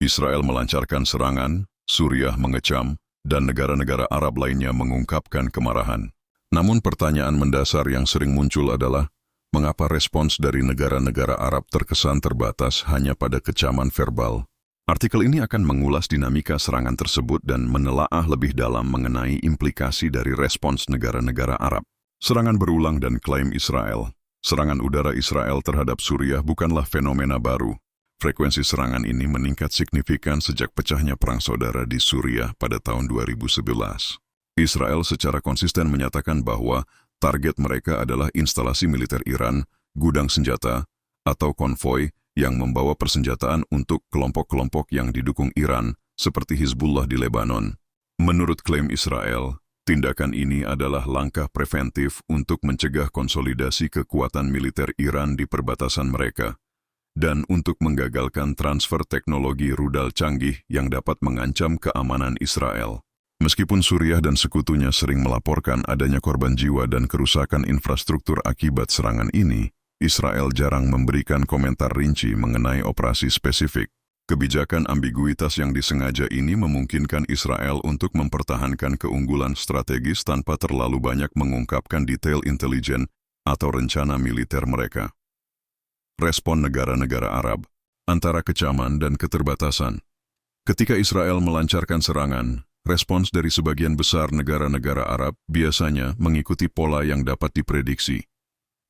Israel melancarkan serangan, Suriah mengecam, dan negara-negara Arab lainnya mengungkapkan kemarahan. Namun pertanyaan mendasar yang sering muncul adalah, mengapa respons dari negara-negara Arab terkesan terbatas hanya pada kecaman verbal? Artikel ini akan mengulas dinamika serangan tersebut dan menelaah lebih dalam mengenai implikasi dari respons negara-negara Arab. Serangan berulang dan klaim Israel. Serangan udara Israel terhadap Suriah bukanlah fenomena baru. Frekuensi serangan ini meningkat signifikan sejak pecahnya perang saudara di Suriah pada tahun 2011. Israel secara konsisten menyatakan bahwa target mereka adalah instalasi militer Iran, gudang senjata, atau konvoi yang membawa persenjataan untuk kelompok-kelompok yang didukung Iran, seperti Hizbullah di Lebanon. Menurut klaim Israel, tindakan ini adalah langkah preventif untuk mencegah konsolidasi kekuatan militer Iran di perbatasan mereka, dan untuk menggagalkan transfer teknologi rudal canggih yang dapat mengancam keamanan Israel. Meskipun Suriah dan sekutunya sering melaporkan adanya korban jiwa dan kerusakan infrastruktur akibat serangan ini, Israel jarang memberikan komentar rinci mengenai operasi spesifik. Kebijakan ambiguitas yang disengaja ini memungkinkan Israel untuk mempertahankan keunggulan strategis tanpa terlalu banyak mengungkapkan detail intelijen atau rencana militer mereka. Respon negara-negara Arab antara kecaman dan keterbatasan. Ketika Israel melancarkan serangan, respons dari sebagian besar negara-negara Arab biasanya mengikuti pola yang dapat diprediksi.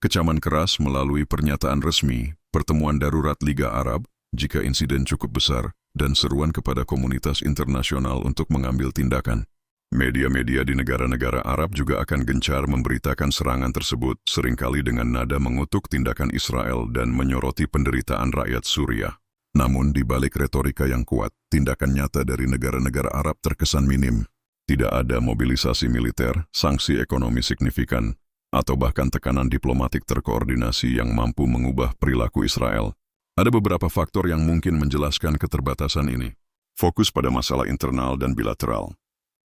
Kecaman keras melalui pernyataan resmi, pertemuan darurat Liga Arab, jika insiden cukup besar, dan seruan kepada komunitas internasional untuk mengambil tindakan. Media-media di negara-negara Arab juga akan gencar memberitakan serangan tersebut, seringkali dengan nada mengutuk tindakan Israel dan menyoroti penderitaan rakyat Suriah. Namun di balik retorika yang kuat, tindakan nyata dari negara-negara Arab terkesan minim. Tidak ada mobilisasi militer, sanksi ekonomi signifikan, atau bahkan tekanan diplomatik terkoordinasi yang mampu mengubah perilaku Israel. Ada beberapa faktor yang mungkin menjelaskan keterbatasan ini. Fokus pada masalah internal dan bilateral.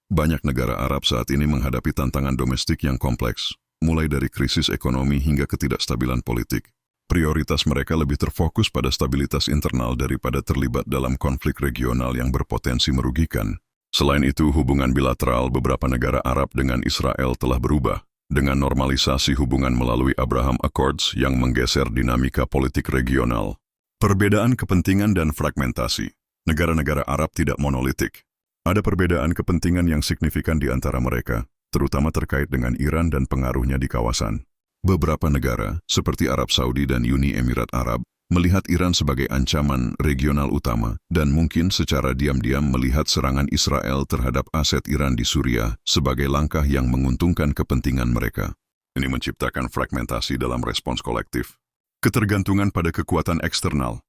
Banyak negara Arab saat ini menghadapi tantangan domestik yang kompleks, mulai dari krisis ekonomi hingga ketidakstabilan politik. Prioritas mereka lebih terfokus pada stabilitas internal daripada terlibat dalam konflik regional yang berpotensi merugikan. Selain itu, hubungan bilateral beberapa negara Arab dengan Israel telah berubah, dengan normalisasi hubungan melalui Abraham Accords yang menggeser dinamika politik regional. Perbedaan kepentingan dan fragmentasi. Negara-negara Arab tidak monolitik. Ada perbedaan kepentingan yang signifikan di antara mereka, terutama terkait dengan Iran dan pengaruhnya di kawasan. Beberapa negara, seperti Arab Saudi dan Uni Emirat Arab, melihat Iran sebagai ancaman regional utama dan mungkin secara diam-diam melihat serangan Israel terhadap aset Iran di Suriah sebagai langkah yang menguntungkan kepentingan mereka. Ini menciptakan fragmentasi dalam respons kolektif. Ketergantungan pada kekuatan eksternal.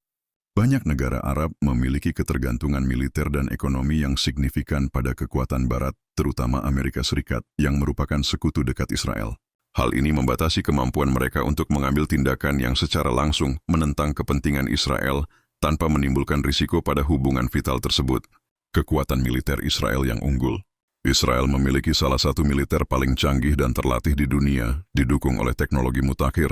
Banyak negara Arab memiliki ketergantungan militer dan ekonomi yang signifikan pada kekuatan Barat, terutama Amerika Serikat, yang merupakan sekutu dekat Israel. Hal ini membatasi kemampuan mereka untuk mengambil tindakan yang secara langsung menentang kepentingan Israel tanpa menimbulkan risiko pada hubungan vital tersebut. Kekuatan militer Israel yang unggul. Israel memiliki salah satu militer paling canggih dan terlatih di dunia, didukung oleh teknologi mutakhir.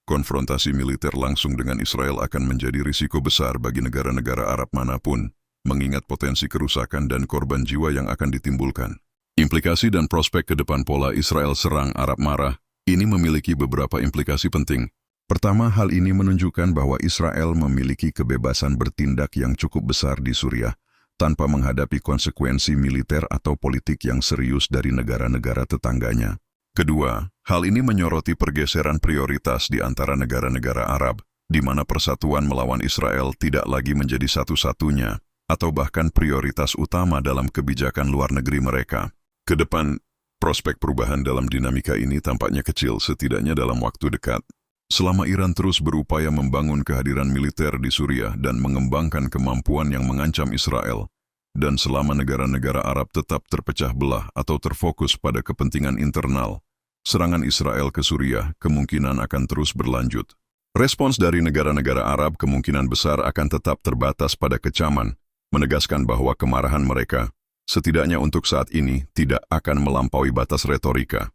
Konfrontasi militer langsung dengan Israel akan menjadi risiko besar bagi negara-negara Arab manapun, mengingat potensi kerusakan dan korban jiwa yang akan ditimbulkan. Implikasi dan prospek ke depan pola Israel serang Arab marah. Ini memiliki beberapa implikasi penting. Pertama, hal ini menunjukkan bahwa Israel memiliki kebebasan bertindak yang cukup besar di Suriah, tanpa menghadapi konsekuensi militer atau politik yang serius dari negara-negara tetangganya. Kedua, hal ini menyoroti pergeseran prioritas di antara negara-negara Arab, di mana persatuan melawan Israel tidak lagi menjadi satu-satunya, atau bahkan prioritas utama dalam kebijakan luar negeri mereka. Kedepan, prospek perubahan dalam dinamika ini tampaknya kecil, setidaknya dalam waktu dekat. Selama Iran terus berupaya membangun kehadiran militer di Suriah dan mengembangkan kemampuan yang mengancam Israel, dan selama negara-negara Arab tetap terpecah belah atau terfokus pada kepentingan internal, serangan Israel ke Suriah kemungkinan akan terus berlanjut. Respons dari negara-negara Arab kemungkinan besar akan tetap terbatas pada kecaman, menegaskan bahwa kemarahan mereka, setidaknya untuk saat ini, tidak akan melampaui batas retorika.